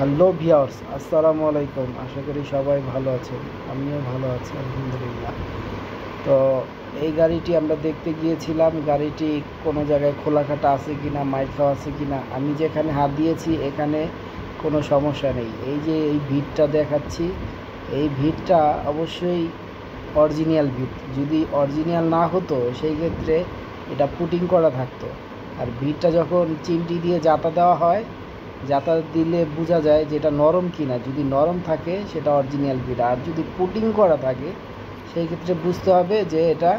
Hello viewers, আসসালামু আলাইকুম। আশা করি সবাই ভালো আছেন। আমিও ভালো আছি আলহামদুলিল্লাহ। তো এই গাড়িটি আমরা দেখতে গিয়েছিলাম, গাড়িটি কোনো জায়গায় খোলাকাটা আছে কিনা, মাইর খাওয়া আছে কিনা। আমি যেখানে হাত দিয়েছি এখানে কোনো সমস্যা নেই। এই যে এই ভিটটা দেখাচ্ছি, এই ভিটটা অবশ্যই অরিজিনাল ভিট। যদি অরিজিনাল না হতো সেই ক্ষেত্রে এটা পুটিং করা থাকতো। আর ভিটটা যখন চিমটি দিয়ে জাতা দেওয়া হয়, জাতা দিলে বোঝা যায় যে এটা নরম কিনা। যদি নরম থাকে সেটা অরিজিনাল ভিট, আর যদি পুটিং করা থাকে সেই ক্ষেত্রে বুঝতে হবে যে এটা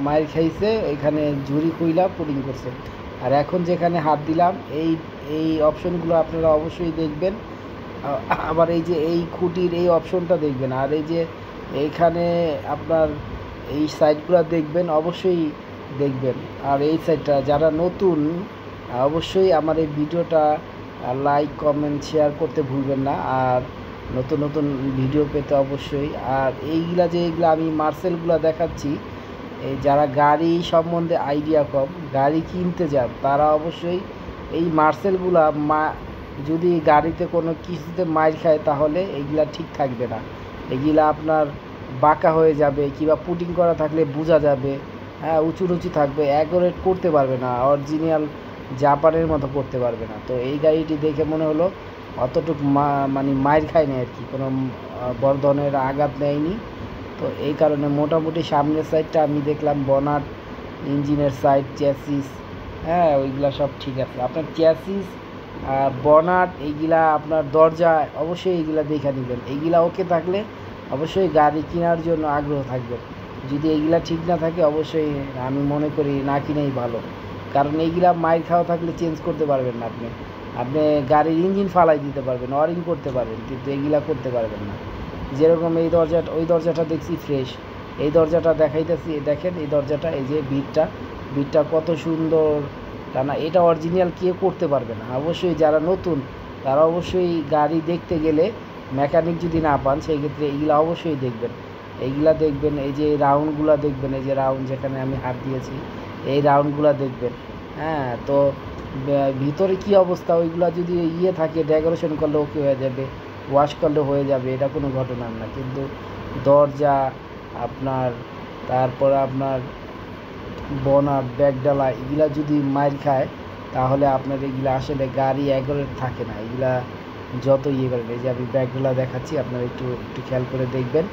মাইর খাইছে, এখানে ঝুরি খুইলা পুটিং করছে। আর এখন যেখানে হাত দিলাম এই এই অপশনগুলো আপনারা অবশ্যই দেখবেন। আবার এই যে এই খুঁটির এই অপশনটা দেখবেন, আর এই যে এইখানে আপনার এই সাইডগুলো দেখবেন, অবশ্যই দেখবেন। আর এই সাইডটা যারা নতুন অবশ্যই আমার এই ভিডিওটা লাইক কমেন্ট শেয়ার করতে ভুলবেন না। আর নতুন নতুন ভিডিও পেতে অবশ্যই। আর এইগুলো আমি মার্সেলগুলো দেখাচ্ছি, এই যারা গাড়ি সম্বন্ধে আইডিয়া কম, গাড়ি কিনতে যান তারা অবশ্যই এই মার্সেলগুলা যদি গাড়িতে কোনো কিছুতে মাইর খায় তাহলে এইগুলা ঠিক থাকবে না। এগুলা আপনার বাঁকা হয়ে যাবে, কিংবা পুটিং করা থাকলে বোঝা যাবে। হ্যাঁ, উঁচু নিচু থাকবে, অ্যাকুরেট করতে পারবে না, অরিজিনাল জাপানের মতো করতে পারবে না। তো এই গাড়িটি দেখে মনে হলো অতটুকু মানে মাইর খায়নি আর কি, কোনো বড় ধরনের আঘাত নেয়নি। তো এই কারণে মোটামুটি সামনের সাইডটা আমি দেখলাম, বনাট, ইঞ্জিনের সাইড, চ্যাসিস, হ্যাঁ ওইগুলা সব ঠিক আছে। আপনার চ্যাসিস, বনাট, এইগুলা আপনার দরজা অবশ্যই এইগুলা দেখে নেবেন। এইগুলা ওকে থাকলে অবশ্যই গাড়ি কেনার জন্য আগ্রহ থাকবে। যদি এইগুলা ঠিক না থাকে অবশ্যই আমি মনে করি না কিনেই ভালো। কারণ এইগুলা মাইর খাওয়া থাকলে চেঞ্জ করতে পারবেন না। আপনি আপনি গাড়ির ইঞ্জিন ফালাই দিতে পারবেন, ওয়ারিং করতে পারবেন, কিন্তু এইগুলা করতে পারবেন না। যেরকম এই দরজাটা, ওই দরজাটা দেখছি ফ্রেশ, এই দরজাটা দেখাইতেছি, দেখেন এই দরজাটা, এই যে বিটটা কত সুন্দর। কেননা এটা অরিজিনাল কেউ করতে পারবে না। অবশ্যই যারা নতুন তারা অবশ্যই গাড়ি দেখতে গেলে মেকানিক যদি না পান সেই ক্ষেত্রে এইগুলা অবশ্যই দেখবেন। এইগুলা দেখবেন, এই যে রাউন্ডগুলো দেখবেন, এই যে রাউন্ড যেখানে আমি হাত দিয়েছি এই রাউন্ডগুলো দেখবেন। হ্যাঁ, তো ভিতরে কি অবস্থা ওইগুলো যদি থাকে, ডেকোরেশন করলে ওকে হয়ে যাবে, ওয়াশ করলে হয়ে যাবে, এটা কোনো ঘটনা না। কিন্তু দরজা আপনার, তারপর আপনার বনাট, ব্যাগডালা, এগুলা যদি মাইর খায় তাহলে আপনার এগুলা আসলে গাড়ি অ্যাকুরেট থাকে না। এগুলা যত করেন, এই যে আমি ব্যাগডালা দেখাচ্ছি, আপনারা একটু একটু খেয়াল করে দেখবেন।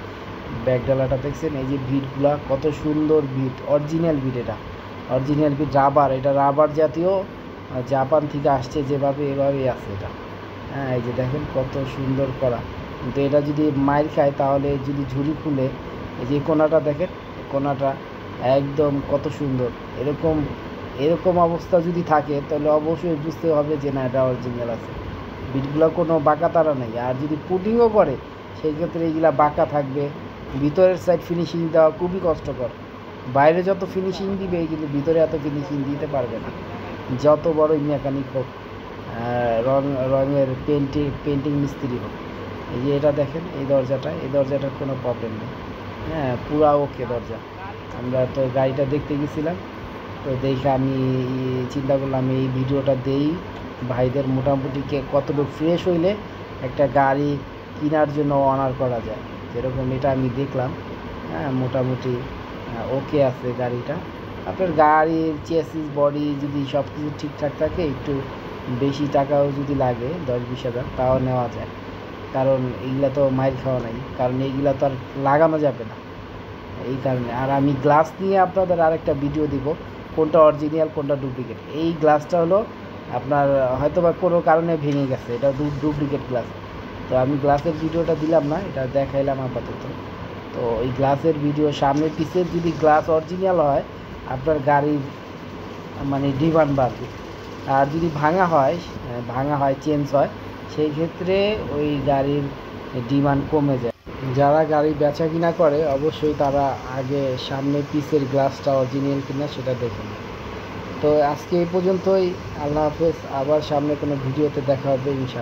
ব্যাগডালাটা দেখছেন, এই যে ভিটগুলা কত সুন্দর ভিট, অরিজিনাল ভিট। এটা অরিজিনাল ভিট, রাবার, এটা রাবার জাতীয়, জাপান থেকে আসছে যেভাবে এভাবেই আছে এটা। হ্যাঁ, এই যে দেখেন কত সুন্দর করা। কিন্তু এটা যদি মাইর খায় তাহলে যদি ঝুড়ি খুলে, এই যে কোনাটা দেখেন, কোনাটা একদম কত সুন্দর। এরকম এরকম অবস্থা যদি থাকে তাহলে অবশ্যই বুঝতে হবে যে না, এটা অরিজিনাল আছে। বিটগুলো কোনো বাঁকা তারা নেই। আর যদি পুটিংও করে সেই ক্ষেত্রে এইগুলা বাঁকা থাকবে। ভিতরের সাইড ফিনিশিং দেওয়া খুবই কষ্টকর। বাইরে যত ফিনিশিং দিবে কিন্তু ভিতরে এত ফিনিশিং দিতে পারবে না, যত বড়ই মেকানিক হোক, রঙের পেন্টিং মিস্ত্রি হোক। এই যে এটা দেখেন, এই দরজাটার কোনো প্রবলেম নেই। হ্যাঁ, পুরা ওকে দরজা। আমরা তো গাড়িটা দেখতে গেছিলাম, তো দেখে আমি চিন্তা করলাম এই ভিডিওটা দেই ভাইদের, মোটামুটি কতটুকু ফ্রেশ হইলে একটা গাড়ি কেনার জন্য অনার করা যায়। যেরকম এটা আমি দেখলাম, হ্যাঁ মোটামুটি ওকে আছে গাড়িটা। আপনার গাড়ির চেসিস, বডি যদি সব কিছু ঠিকঠাক থাকে, একটু বেশি টাকাও যদি লাগে 10-20 হাজার, তাও নেওয়া যায়। কারণ এইগুলা তো মাইর খাওয়া নাই, কারণ এইগুলা তো আর লাগানো যাবে না এই কারণে। আর আমি গ্লাস নিয়ে আপনাদের আরেকটা ভিডিও দিব, কোনটা অরিজিনাল কোনটা ডুপ্লিকেট। এই গ্লাসটা হলো আপনার হয়তো বা কোনো কারণে ভেঙে গেছে, এটা ডুপ্লিকেট গ্লাস। তো আমি গ্লাসের ভিডিওটা দিলাম না, এটা দেখাইলাম আপাতত। তো এই গ্লাসের ভিডিও, সামনের পিসের যদি গ্লাস অরিজিনাল হয় আপনার গাড়ির মানে ডিমান্ড বাড়বে। আর যদি ভাঙা হয় চেঞ্জ হয়, সেই ক্ষেত্রে ওই গাড়ির ডিমান্ড কমে যায়। যারা গাড়ি বেচা কিনা করে অবশ্যই তারা আগে সামনে পিসের গ্লাসটা অরিজিনাল কিনা সেটা দেখে নেয়। তো আজকে এই পর্যন্তই, আল্লাহ হাফেজ। আবার সামনে কোনো ভিডিওতে দেখা হবে ইনশাআল্লাহ।